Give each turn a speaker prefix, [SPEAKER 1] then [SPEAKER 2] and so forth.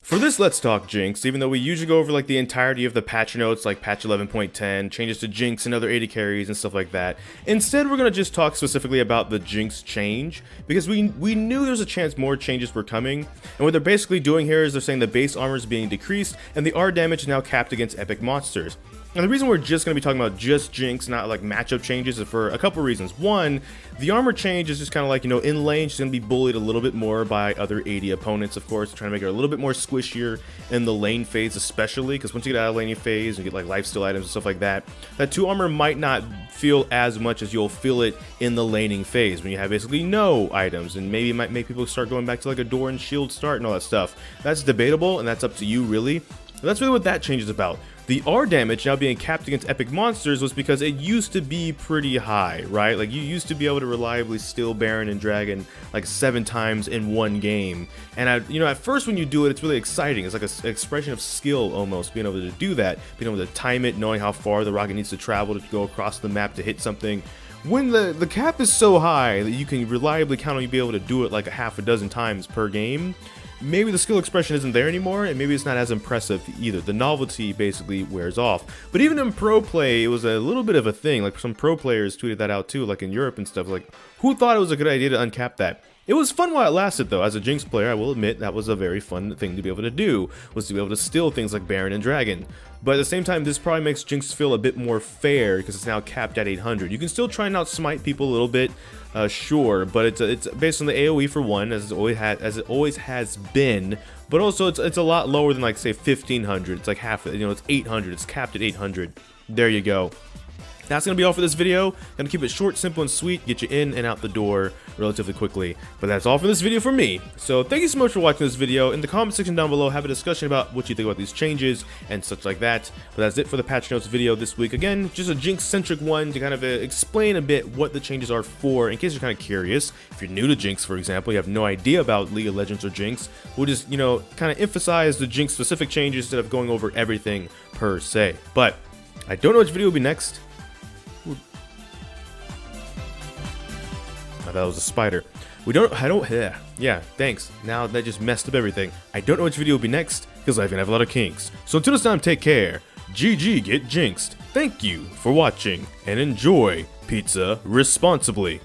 [SPEAKER 1] For this Let's Talk Jinx, even though we usually go over like the entirety of the patch notes, like patch 11.10, changes to Jinx and other 80 carries and stuff like that, instead we're going to just talk specifically about the Jinx change, because we knew there was a chance more changes were coming, and what they're basically doing here is they're saying the base armor is being decreased, and the R damage is now capped against epic monsters. And the reason we're just going to be talking about just Jinx, not like matchup changes, is for a couple reasons. One, the armor change is just kind of like, you know, in lane she's going to be bullied a little bit more by other 80 opponents, of course, trying to make her a little bit more squishier in the lane phase especially, because once you get out of laning phase and get like lifesteal items and stuff like that, that 2 armor might not feel as much as you'll feel it in the laning phase when you have basically no items, and maybe it might make people start going back to like a door and shield start and all that stuff. That's debatable, and that's up to you really. But that's really what that change is about. The R damage now being capped against epic monsters was because it used to be pretty high, right? Like you used to be able to reliably steal Baron and Dragon like 7 times in one game. And you know, at first when you do it, it's really exciting. It's like an expression of skill almost, being able to do that, being able to time it, knowing how far the rocket needs to travel to go across the map to hit something. When the cap is so high that you can reliably count on you be able to do it like a half a dozen times per game, maybe the skill expression isn't there anymore, and maybe it's not as impressive either. The novelty basically wears off. But even in pro play, it was a little bit of a thing. Like some pro players tweeted that out too, like in Europe and stuff. Like, who thought it was a good idea to uncap that? It was fun while it lasted though. As a Jinx player, I will admit that was a very fun thing to be able to do, was to be able to steal things like Baron and Dragon. But at the same time, this probably makes Jinx feel a bit more fair because it's now capped at 800. You can still try and outsmite people a little bit, sure, but it's based on the AoE for one, as it always has been. But also it's a lot lower than like say 1500. It's like half, you know, it's 800. It's capped at 800. There you go. That's going to be all for this video. Gonna keep it short, simple, and sweet, get you in and out the door relatively quickly. But that's all for this video from me. So thank you so much for watching this video. In the comment section down below, have a discussion about what you think about these changes and such like that. But that's it for the patch notes video this week. Again, just a Jinx-centric one to kind of explain a bit what the changes are for, in case you're kind of curious. If you're new to Jinx, for example, you have no idea about League of Legends or Jinx, we'll just, you know, kind of emphasize the Jinx-specific changes instead of going over everything per se. But I don't know which video will be next. I thought it was a spider. Yeah, thanks. Now that just messed up everything. I don't know which video will be next, because I even have a lot of kinks. So until this time, take care. GG get jinxed. Thank you for watching, and enjoy pizza responsibly.